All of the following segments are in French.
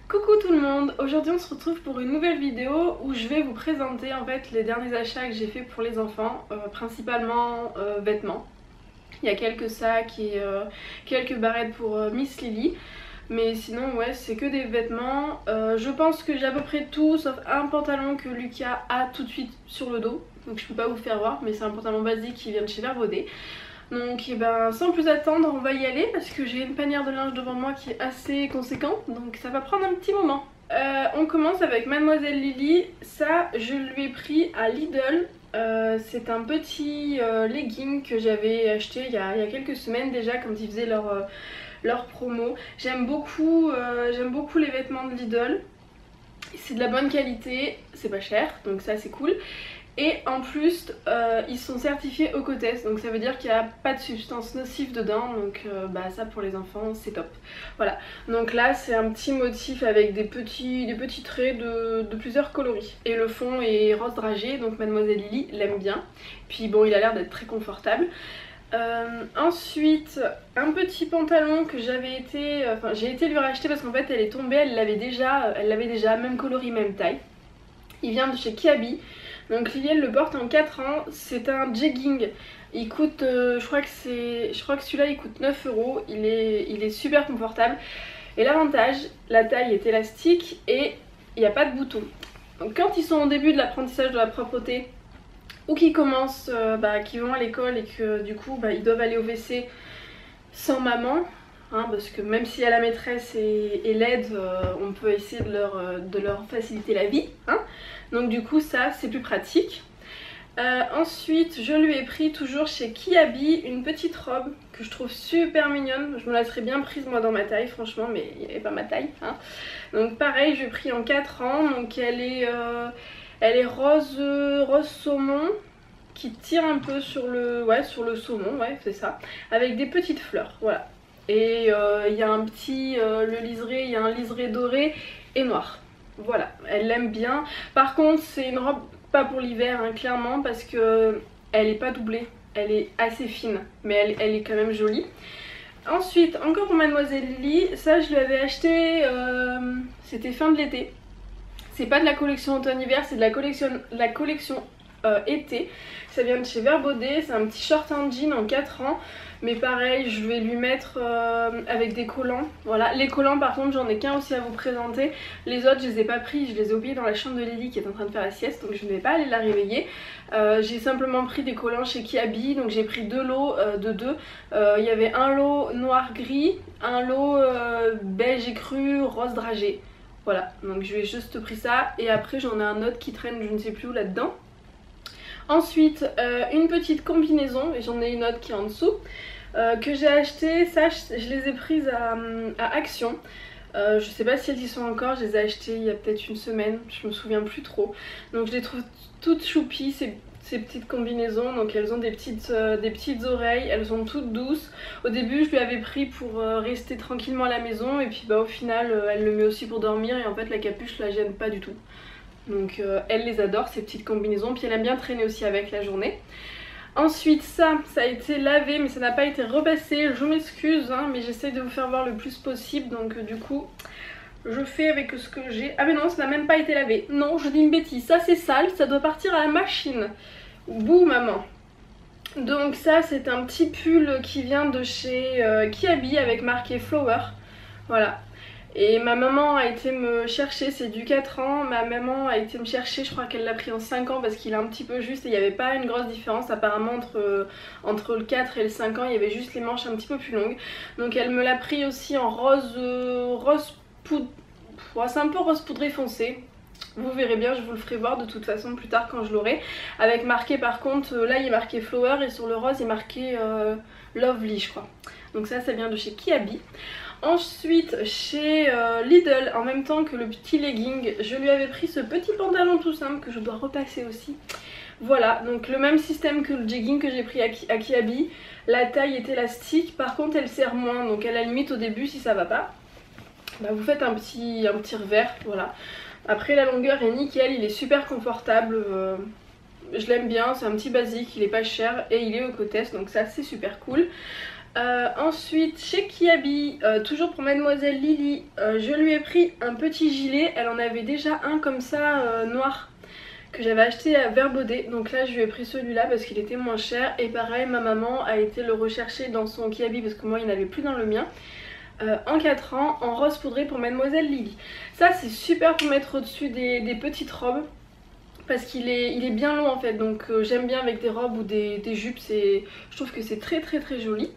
Coucou tout le monde, aujourd'hui on se retrouve pour une nouvelle vidéo où je vais vous présenter en fait les derniers achats que j'ai fait pour les enfants, principalement vêtements. Il y a quelques sacs et quelques barrettes pour Miss Lily, mais sinon ouais c'est que des vêtements. Je pense que j'ai à peu près tout sauf un pantalon que Lucas a tout de suite sur le dos, donc je peux pas vous faire voir, mais c'est un pantalon basique qui vient de chez Verbaudet. Donc et ben, sans plus attendre on va y aller parce que j'ai une panière de linge devant moi qui est assez conséquente, donc ça va prendre un petit moment. On commence avec Mademoiselle Lily. Ça je lui ai pris à Lidl. C'est un petit legging que j'avais acheté il y a quelques semaines déjà quand ils faisaient leur promo. J'aime beaucoup les vêtements de Lidl. C'est de la bonne qualité, c'est pas cher donc ça c'est cool. Et en plus ils sont certifiés Ocotes, donc ça veut dire qu'il n'y a pas de substances nocives dedans, donc ça pour les enfants c'est top. Voilà, donc là c'est un petit motif avec des petits traits de plusieurs coloris. Et le fond est rose dragé, donc Mademoiselle Lily l'aime bien. Puis bon, il a l'air d'être très confortable. Ensuite un petit pantalon que j'ai été lui racheter parce qu'en fait elle est tombée, elle l'avait déjà, même coloris, même taille. Il vient de chez Kiabi. Donc Lily elle le porte en 4 ans, c'est un jegging, il coûte, je crois que celui-là il coûte 9 €, il est super confortable. Et l'avantage, la taille est élastique et il n'y a pas de bouton. Donc quand ils sont au début de l'apprentissage de la propreté ou qu'ils commencent, qu'ils vont à l'école et que du coup ils doivent aller au WC sans maman, parce que même si y a la maîtresse et l'aide, on peut essayer de leur faciliter la vie. Donc du coup ça c'est plus pratique. Ensuite je lui ai pris toujours chez Kiabi une petite robe que je trouve super mignonne. Je me la serais bien prise moi dans ma taille franchement, mais il n'y avait pas ma taille. Donc pareil je l'ai pris en 4 ans. Donc elle est rose saumon qui tire un peu sur le saumon, ouais c'est ça, avec des petites fleurs, voilà. Et il y a un petit, il y a un liseré doré et noir. Voilà, elle l'aime bien. Par contre c'est une robe pas pour l'hiver clairement, parce que elle est pas doublée, elle est assez fine, mais elle est quand même jolie. Ensuite encore pour Mademoiselle Lily, ça je lui avais acheté, c'était fin de l'été. C'est pas de la collection automne-hiver, c'est de la collection été. Ça vient de chez Verbaudet, c'est un petit short en jean en 4 ans. Mais pareil, je vais lui mettre avec des collants. Voilà, les collants par contre j'en ai qu'un aussi à vous présenter. Les autres je les ai pas pris, je les ai oubliés dans la chambre de Lily qui est en train de faire la sieste, donc je ne vais pas aller la réveiller. J'ai simplement pris des collants chez Kiabi, donc j'ai pris deux lots de deux. Il y avait un lot noir-gris, un lot beige écru, rose dragé. Voilà, donc je vais juste pris ça et après j'en ai un autre qui traîne je ne sais plus où là-dedans. Ensuite une petite combinaison, et j'en ai une autre qui est en dessous, que j'ai acheté. Ça je les ai prises à Action. Je sais pas si elles y sont encore, je les ai achetées il y a peut-être une semaine, je me souviens plus trop. Donc je les trouve toutes choupies ces petites combinaisons. Donc elles ont des petites oreilles, elles sont toutes douces. Au début je lui avais pris pour rester tranquillement à la maison, et puis au final elle le met aussi pour dormir, et en fait la capuche la gêne pas du tout. Donc elle les adore ces petites combinaisons, puis elle aime bien traîner aussi avec la journée. Ensuite ça a été lavé mais ça n'a pas été repassé, je m'excuse mais j'essaie de vous faire voir le plus possible, donc du coup je fais avec ce que j'ai. Ah mais non, ça n'a même pas été lavé, non je dis une bêtise, ça c'est sale, ça doit partir à la machine. Bouh maman. Donc ça c'est un petit pull qui vient de chez Kiabi avec marqué Flower, voilà. Et ma maman a été me chercher, c'est du 4 ans, ma maman a été me chercher, je crois qu'elle l'a pris en 5 ans parce qu'il est un petit peu juste et il n'y avait pas une grosse différence apparemment entre le 4 et le 5 ans, il y avait juste les manches un petit peu plus longues. Donc elle me l'a pris aussi en rose poudre, c'est un peu rose poudré foncé. Vous verrez bien, je vous le ferai voir de toute façon plus tard quand je l'aurai. Avec marqué par contre, là il est marqué Flower et sur le rose il est marqué Lovely je crois. Donc ça vient de chez Kiabi. Ensuite chez Lidl, en même temps que le petit legging, je lui avais pris ce petit pantalon tout simple que je dois repasser aussi. Voilà, donc le même système que le jegging que j'ai pris à Kiabi. La taille est élastique, par contre elle serre moins, donc à la limite au début si ça va pas, vous faites un petit revers, voilà. Après la longueur est nickel, il est super confortable, je l'aime bien, c'est un petit basique, il est pas cher et il est Ocotes, donc ça c'est super cool. Ensuite chez Kiabi, toujours pour Mademoiselle Lily, je lui ai pris un petit gilet. Elle en avait déjà un comme ça noir que j'avais acheté à Verbaudet. Donc là je lui ai pris celui-là parce qu'il était moins cher. Et pareil, ma maman a été le rechercher dans son Kiabi parce que moi il n'avait plus dans le mien. En 4 ans, en rose poudré pour Mademoiselle Lily. Ça c'est super pour mettre au-dessus des petites robes. Parce qu'il est bien long en fait, donc j'aime bien avec des robes ou des jupes, je trouve que c'est très joli.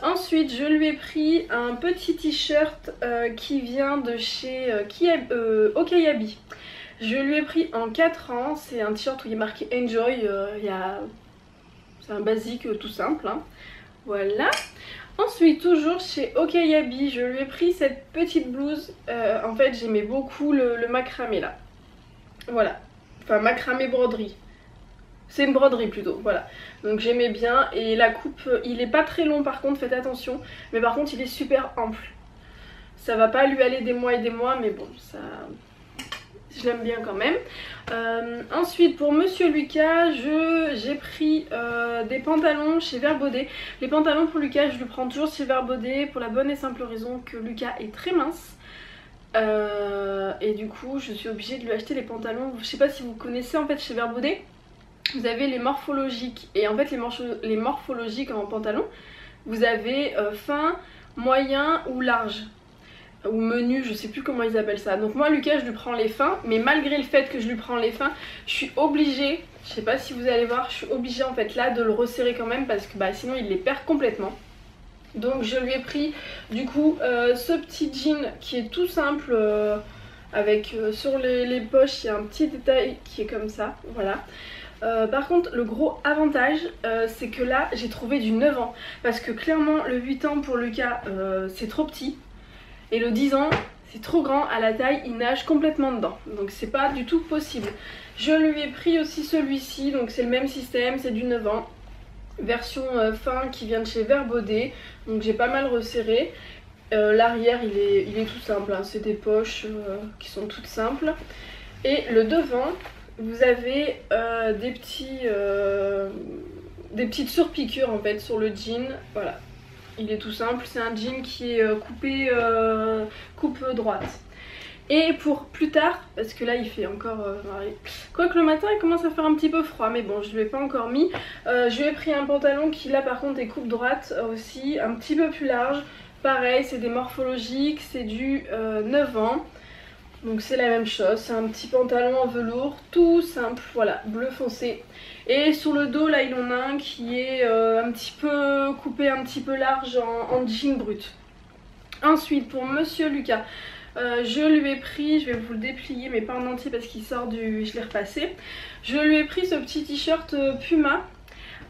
Ensuite je lui ai pris un petit t-shirt qui vient de chez Okayabi. Je lui ai pris en 4 ans, c'est un t-shirt où il est marqué Enjoy, c'est un basique tout simple, hein. Voilà. Ensuite toujours chez Okayabi, je lui ai pris cette petite blouse, en fait j'aimais beaucoup le macramé là. Voilà, enfin macramé broderie. C'est une broderie plutôt, voilà. Donc j'aimais bien et la coupe, il est pas très long par contre, faites attention. Mais par contre il est super ample. Ça va pas lui aller des mois et des mois, mais bon, ça... je l'aime bien quand même. Ensuite pour Monsieur Lucas, j'ai pris des pantalons chez Verbaudet. Les pantalons pour Lucas, je le prends toujours chez Verbaudet pour la bonne et simple raison que Lucas est très mince. Et du coup je suis obligée de lui acheter les pantalons. Je sais pas si vous connaissez en fait chez Verbaudet. Vous avez les morphologiques et en fait les morphologiques en pantalon, vous avez fin, moyen ou large ou menu, je sais plus comment ils appellent ça. Donc moi Lucas je lui prends les fins, mais malgré le fait que je lui prends les fins, je suis obligée, je sais pas si vous allez voir, je suis obligée en fait là de le resserrer quand même parce que bah, sinon il les perd complètement. Donc je lui ai pris du coup ce petit jean qui est tout simple avec sur les poches il y a un petit détail qui est comme ça, voilà. Par contre le gros avantage c'est que là j'ai trouvé du 9 ans parce que clairement le 8 ans pour Lucas c'est trop petit et le 10 ans c'est trop grand à la taille, il nage complètement dedans donc c'est pas du tout possible. Je lui ai pris aussi celui-ci, donc c'est le même système, c'est du 9 ans, version fin qui vient de chez Verbaudet, donc j'ai pas mal resserré. L'arrière il est tout simple, hein. C'est des poches qui sont toutes simples et le devant vous avez des petites surpiqûres en fait sur le jean, voilà. Il est tout simple, c'est un jean qui est coupé coupe droite. Et pour plus tard, parce que là il fait encore... quoique le matin il commence à faire un petit peu froid, mais bon je ne l'ai pas encore mis. Je lui ai pris un pantalon qui là par contre est coupe droite aussi, un petit peu plus large. Pareil, c'est des morphologiques, c'est du 9 ans. Donc c'est la même chose, c'est un petit pantalon en velours, tout simple, voilà, bleu foncé. Et sur le dos là il en a un qui est un petit peu coupé, un petit peu large en jean brut. Ensuite pour Monsieur Lucas, je lui ai pris, je vais vous le déplier mais pas en entier parce qu'il sort du... je l'ai repassé. Je lui ai pris ce petit t-shirt Puma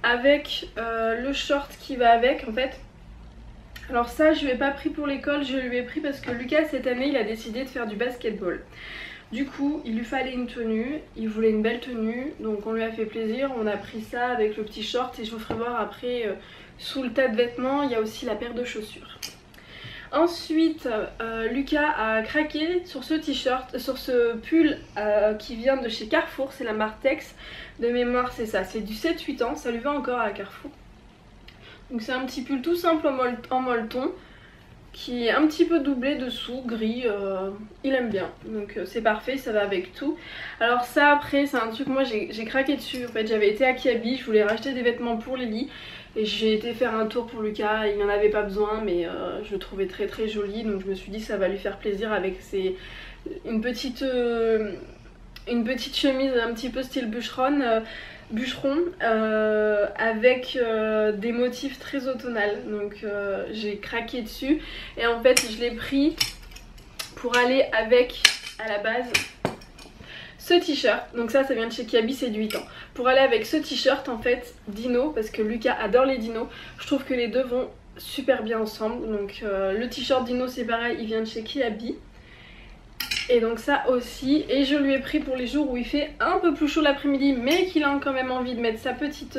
avec le short qui va avec en fait. Alors ça je lui ai pas pris pour l'école, je lui ai pris parce que Lucas cette année il a décidé de faire du basketball. Du coup il lui fallait une tenue, il voulait une belle tenue, donc on lui a fait plaisir, on a pris ça avec le petit short et je vous ferai voir après sous le tas de vêtements il y a aussi la paire de chaussures. Ensuite Lucas a craqué sur ce t-shirt, sur ce pull qui vient de chez Carrefour, c'est la marque Tex, de mémoire c'est ça, c'est du 7-8 ans, ça lui va encore à Carrefour. Donc c'est un petit pull tout simple en molleton qui est un petit peu doublé dessous, gris, il aime bien. Donc c'est parfait, ça va avec tout. Alors ça après c'est un truc, moi j'ai craqué dessus. En fait j'avais été à Kiabi, je voulais racheter des vêtements pour Lily. Et j'ai été faire un tour pour Lucas, il n'en avait pas besoin mais je le trouvais très joli. Donc je me suis dit ça va lui faire plaisir avec une petite chemise un petit peu style bûcheron avec des motifs très automnales, donc j'ai craqué dessus et en fait je l'ai pris pour aller avec à la base ce t-shirt. Donc ça vient de chez Kiabi, c'est du 8 ans, pour aller avec ce t-shirt en fait dino parce que Lucas adore les dinos. Je trouve que les deux vont super bien ensemble, donc le t-shirt dino c'est pareil, il vient de chez Kiabi. Et donc ça aussi, et je lui ai pris pour les jours où il fait un peu plus chaud l'après-midi mais qu'il a quand même envie de mettre sa petite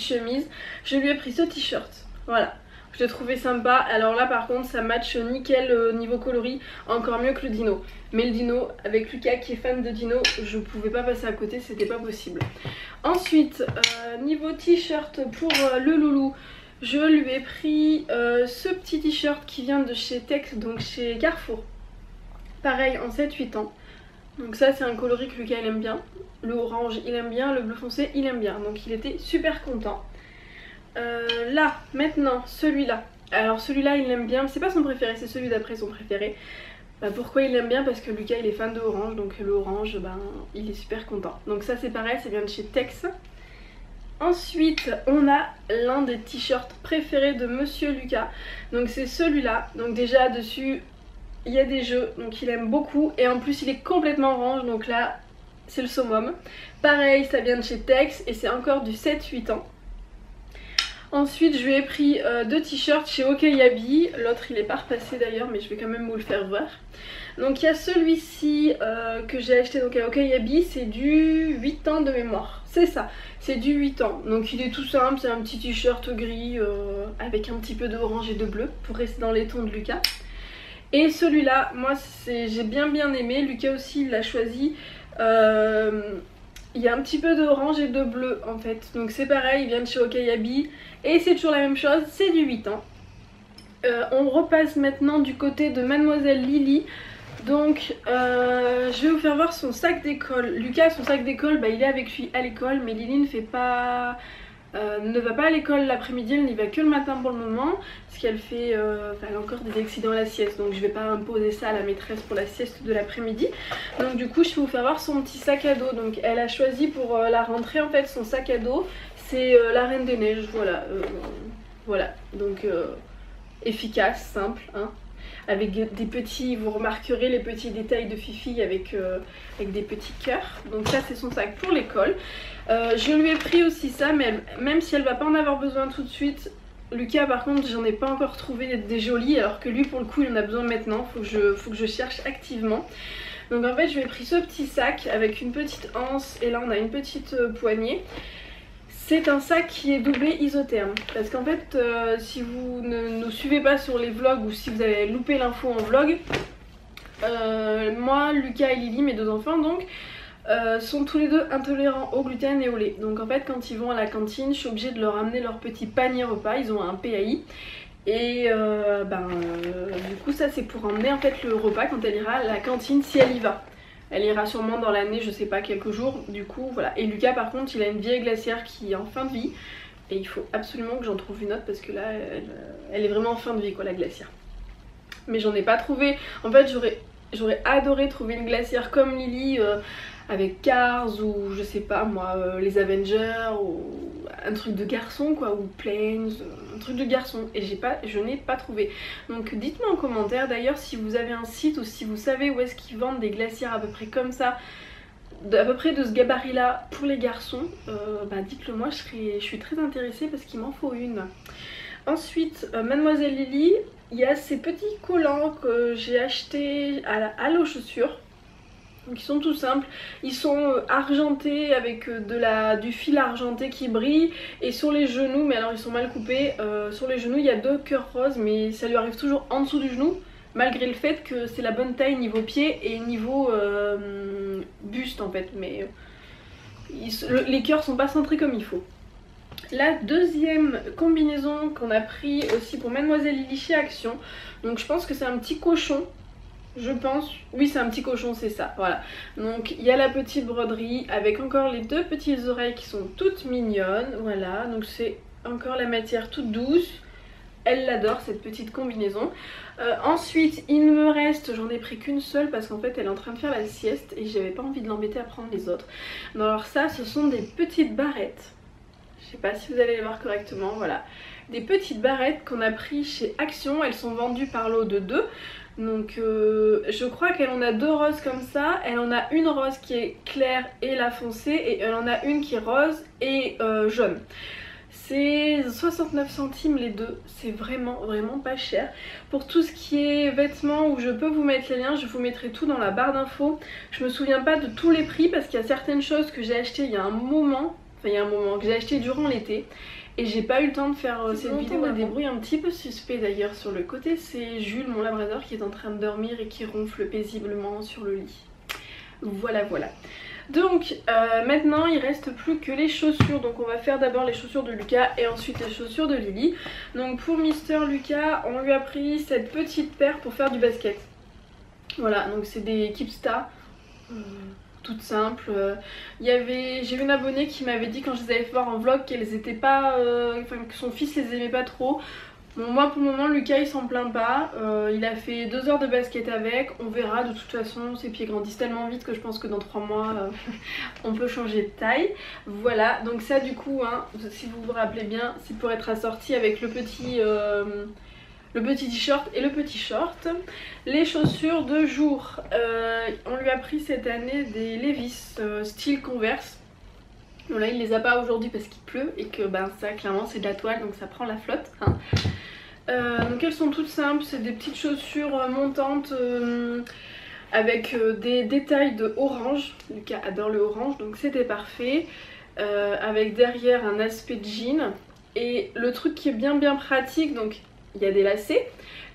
chemise. Je lui ai pris ce t-shirt, voilà, Je l'ai trouvé sympa. Alors là par contre ça match nickel niveau coloris, encore mieux que le dino. Mais le dino, avec Lucas qui est fan de dino, je pouvais pas passer à côté, c'était pas possible. Ensuite, niveau t-shirt pour le loulou, je lui ai pris ce petit t-shirt qui vient de chez Tex, donc chez Carrefour. Pareil en 7-8 ans. Donc ça c'est un coloris que Lucas il aime bien. Le orange il aime bien, le bleu foncé il aime bien. Donc il était super content. Là, maintenant, celui-là. Alors celui-là il l'aime bien, c'est pas son préféré, c'est celui d'après son préféré. Pourquoi il l'aime bien? Parce que Lucas il est fan de orange, donc le orange il est super content. Donc ça c'est pareil, ça vient de chez Tex. Ensuite on a l'un des t-shirts préférés de Monsieur Lucas. Donc c'est celui-là. Donc déjà dessus il y a des jeux, donc il aime beaucoup. Et en plus il est complètement orange, donc là c'est le summum. Pareil, ça vient de chez Tex et c'est encore du 7-8 ans. Ensuite je lui ai pris deux t-shirts chez Okeyabi. L'autre il est pas repassé d'ailleurs, mais je vais quand même vous le faire voir. Donc il y a celui-ci que j'ai acheté donc à Okeyabi, c'est du 8 ans de mémoire. C'est ça, c'est du 8 ans. Donc il est tout simple, c'est un petit t-shirt gris avec un petit peu d'orange et de bleu pour rester dans les tons de Lucas. Et celui-là, moi j'ai bien aimé, Lucas aussi il l'a choisi. Il y a un petit peu d'orange et de bleu en fait. Donc c'est pareil, il vient de chez Okeyabi. Et c'est toujours la même chose, c'est du 8 ans. On repasse maintenant du côté de Mademoiselle Lily. Donc je vais vous faire voir son sac d'école. Lucas, son sac d'école, il est avec lui à l'école. Mais Lily ne va pas à l'école l'après-midi, elle n'y va que le matin pour le moment. Parce qu'elle fait elle a encore des accidents à la sieste. Donc je vais pas imposer ça à la maîtresse pour la sieste de l'après-midi. Donc du coup je vais vous faire voir son petit sac à dos. Donc elle a choisi pour la rentrée en fait son sac à dos. C'est la Reine des Neiges, voilà. Voilà, donc efficace, simple, hein. Avec des petits, vous remarquerez les petits détails de Fifi avec des petits cœurs. Donc ça c'est son sac pour l'école. Je lui ai pris aussi ça, mais même si elle va pas en avoir besoin tout de suite. Lucas par contre j'en ai pas encore trouvé des jolis, alors que lui pour le coup il en a besoin maintenant. Faut que je cherche activement. Donc en fait je lui ai pris ce petit sac avec une petite anse et là on a une petite poignée. C'est un sac qui est doublé isotherme parce qu'en fait si vous ne nous suivez pas sur les vlogs ou si vous avez loupé l'info en vlog, moi, Lucas et Lily, mes deux enfants donc, sont tous les deux intolérants au gluten et au lait. Donc en fait quand ils vont à la cantine, je suis obligée de leur amener leur petit panier repas, ils ont un PAI. Et du coup ça c'est pour emmener en fait le repas quand elle ira à la cantine si elle y va. Elle ira sûrement dans l'année, je sais pas, quelques jours, du coup voilà. Et Lucas par contre il a une vieille glacière qui est en fin de vie. Et il faut absolument que j'en trouve une autre parce que là elle est vraiment en fin de vie quoi, la glacière. Mais j'en ai pas trouvé, en fait j'aurais adoré trouver une glacière comme Lily avec Cars ou je sais pas moi, les Avengers ou un truc de garçon quoi, ou Planes, un truc de garçon. Et je n'ai pas trouvé. Donc dites-moi en commentaire d'ailleurs si vous avez un site ou si vous savez où est-ce qu'ils vendent des glacières à peu près comme ça, à peu près de ce gabarit là pour les garçons. Dites-le moi, je suis très intéressée parce qu'il m'en faut une. Ensuite, Mademoiselle Lily, il y a ces petits collants que j'ai achetés à Allo Chaussures. Donc ils sont tout simples, ils sont argentés avec du fil argenté qui brille. Et sur les genoux, mais alors ils sont mal coupés, sur les genoux il y a deux cœurs roses, mais ça lui arrive toujours en dessous du genou, malgré le fait que c'est la bonne taille niveau pied et niveau buste en fait. Mais les cœurs sont pas centrés comme il faut. La deuxième combinaison qu'on a pris aussi pour Mademoiselle Lily chez Action, donc je pense que c'est un petit cochon. Je pense, oui c'est un petit cochon, c'est ça, voilà. Donc il y a la petite broderie avec encore les deux petites oreilles qui sont toutes mignonnes, voilà. Donc c'est encore la matière toute douce. Elle l'adore cette petite combinaison. Ensuite il me reste, j'en ai pris qu'une seule parce qu'en fait elle est en train de faire la sieste et j'avais pas envie de l'embêter à prendre les autres. Donc, alors ça ce sont des petites barrettes. Je sais pas si vous allez les voir correctement, voilà. Des petites barrettes qu'on a pris chez Action, elles sont vendues par lot de 2. Donc je crois qu'elle en a deux roses comme ça. Elle en a une rose qui est claire et la foncée, et elle en a une qui est rose et jaune. C'est 69 centimes les deux, c'est vraiment pas cher. Pour tout ce qui est vêtements, où je peux vous mettre les liens, je vous mettrai tout dans la barre d'infos. Je me souviens pas de tous les prix parce qu'il y a certaines choses que j'ai achetées il y a un moment, que j'ai acheté durant l'été. Et j'ai pas eu le temps de faire cette vidéo. On a des bruits un petit peu suspects d'ailleurs sur le côté. C'est Jules, mon labrador, qui est en train de dormir et qui ronfle paisiblement sur le lit. Voilà, voilà. Donc maintenant il reste plus que les chaussures. Donc on va faire d'abord les chaussures de Lucas et ensuite les chaussures de Lily. Donc pour Mister Lucas, on lui a pris cette petite paire pour faire du basket. Voilà, donc c'est des Kipsta. Toutes simples. J'ai eu une abonnée qui m'avait dit quand je les avais fait voir en vlog qu'elles étaient pas, que son fils les aimait pas trop. Bon, moi pour le moment Lucas il s'en plaint pas, il a fait 2 heures de basket avec, on verra. De toute façon ses pieds grandissent tellement vite que je pense que dans 3 mois on peut changer de taille. Voilà, donc ça du coup hein, si vous vous rappelez bien, c'est pour être assorti avec le petit t-shirt et le petit short. Les chaussures de jour, on lui a pris cette année des Levi's style Converse. Bon là il les a pas aujourd'hui parce qu'il pleut et que ben ça clairement c'est de la toile donc ça prend la flotte hein. Donc elles sont toutes simples, c'est des petites chaussures montantes avec des détails de orange. Lucas adore le orange donc c'était parfait, avec derrière un aspect jean. Et le truc qui est bien pratique, donc il y a des lacets,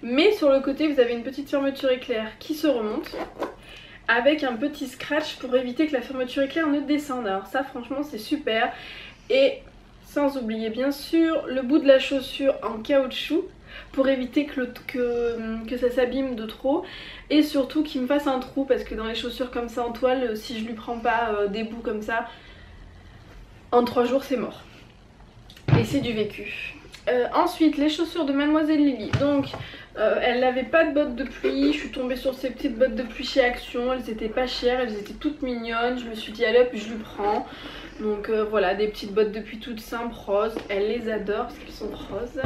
mais sur le côté vous avez une petite fermeture éclair qui se remonte avec un petit scratch pour éviter que la fermeture éclair ne descende. Alors ça franchement c'est super. Et sans oublier bien sûr le bout de la chaussure en caoutchouc pour éviter que ça s'abîme de trop. Et surtout qu'il me fasse un trou parce que dans les chaussures comme ça en toile, si je lui prends pas des bouts comme ça, en 3 jours c'est mort. Et c'est du vécu. Ensuite les chaussures de Mademoiselle Lily. Donc elle n'avait pas de bottes de pluie, je suis tombée sur ces petites bottes de pluie chez Action, elles étaient pas chères, elles étaient toutes mignonnes, je me suis dit allez hop je lui prends. Donc voilà, des petites bottes de pluie toutes simples, roses, elle les adore parce qu'elles sont roses.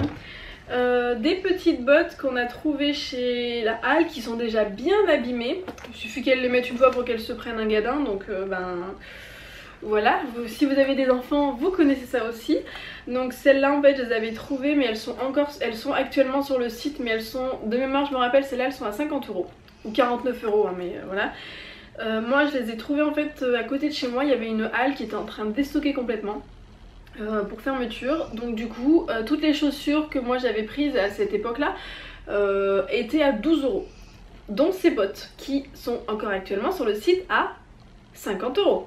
Des petites bottes qu'on a trouvées chez la Halle qui sont déjà bien abîmées, il suffit qu'elle les mette une fois pour qu'elles se prennent un gadin, donc voilà, si vous avez des enfants vous connaissez ça aussi. Donc celles-là en fait je les avais trouvées mais elles sont actuellement sur le site, mais elles sont, de mémoire je me rappelle, celles-là elles sont à 50 € ou 49 € hein, mais voilà. Moi je les ai trouvées en fait à côté de chez moi, il y avait une halle qui était en train de déstocker complètement pour fermeture. Donc du coup toutes les chaussures que moi j'avais prises à cette époque là étaient à 12 €, dont ces bottes qui sont encore actuellement sur le site à 50 €.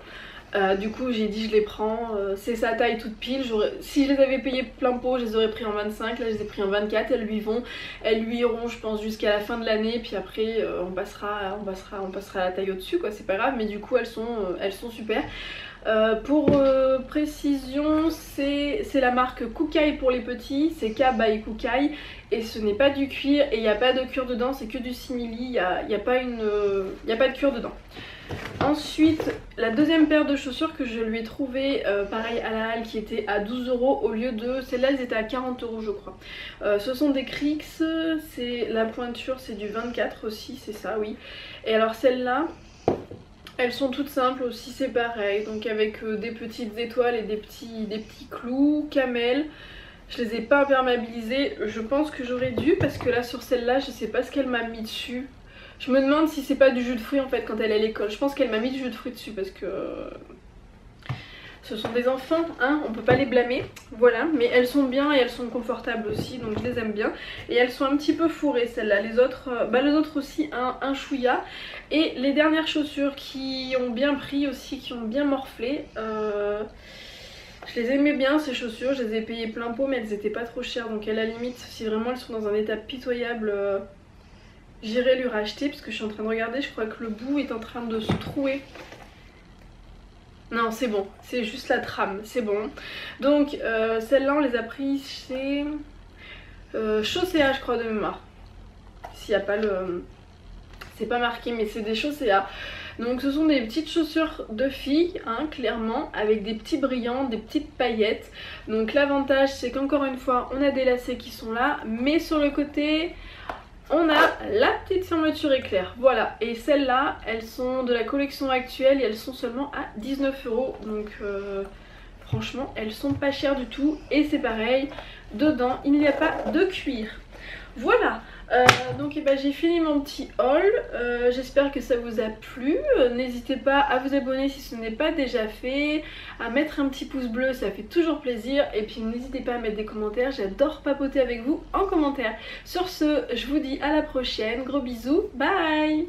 Du coup j'ai dit je les prends, c'est sa taille toute pile. Si je les avais payées plein pot je les aurais pris en 25, là je les ai pris en 24, elles lui iront je pense jusqu'à la fin de l'année, puis après on passera la taille au dessus quoi, c'est pas grave, mais du coup elles sont super. Pour précision c'est la marque Kookai pour les petits, c'est K by Kookai et ce n'est pas du cuir et il n'y a pas de cuir dedans, c'est que du simili, il n'y a pas de cuir dedans. Ensuite la deuxième paire de chaussures que je lui ai trouvé pareil à la Halle qui était à 12 € au lieu de, celles-là elles étaient à 40 € je crois. Ce sont des Crix, c'est la pointure, c'est du 24 aussi, c'est ça oui. Et alors celles-là elles sont toutes simples aussi, c'est pareil, donc avec des petites étoiles et des petits clous, camel. Je les ai pas imperméabilisées, je pense que j'aurais dû parce que là sur celle-là je sais pas ce qu'elle m'a mis dessus. Je me demande si c'est pas du jus de fruits en fait quand elle est à l'école. Je pense qu'elle m'a mis du jus de fruits dessus parce que ce sont des enfants, hein, on peut pas les blâmer. Voilà, mais elles sont bien et elles sont confortables aussi, donc je les aime bien. Et elles sont un petit peu fourrées celles-là, les autres aussi un chouïa. Et les dernières chaussures qui ont bien pris aussi, qui ont bien morflé. Je les aimais bien ces chaussures, je les ai payées plein pot mais elles étaient pas trop chères. Donc à la limite, si vraiment elles sont dans un état pitoyable, j'irai lui racheter parce que je suis en train de regarder, je crois que le bout est en train de se trouer. Non c'est bon, c'est juste la trame, c'est bon. Donc celles-là on les a prises chez Chaussea je crois de mémoire. S'il n'y a pas le... c'est pas marqué mais c'est des Chaussea. Donc ce sont des petites chaussures de filles hein, clairement, avec des petits brillants, des petites paillettes. Donc l'avantage c'est qu'encore une fois on a des lacets qui sont là, mais sur le côté on a la petite fermeture éclair. Voilà, et celles-là elles sont de la collection actuelle et elles sont seulement à 19 €. Donc franchement elles sont pas chères du tout. Et c'est pareil, dedans il n'y a pas de cuir. Voilà, donc j'ai fini mon petit haul, j'espère que ça vous a plu. N'hésitez pas à vous abonner si ce n'est pas déjà fait, à mettre un petit pouce bleu, ça fait toujours plaisir, et puis n'hésitez pas à mettre des commentaires, j'adore papoter avec vous en commentaire. Sur ce, je vous dis à la prochaine, gros bisous, bye.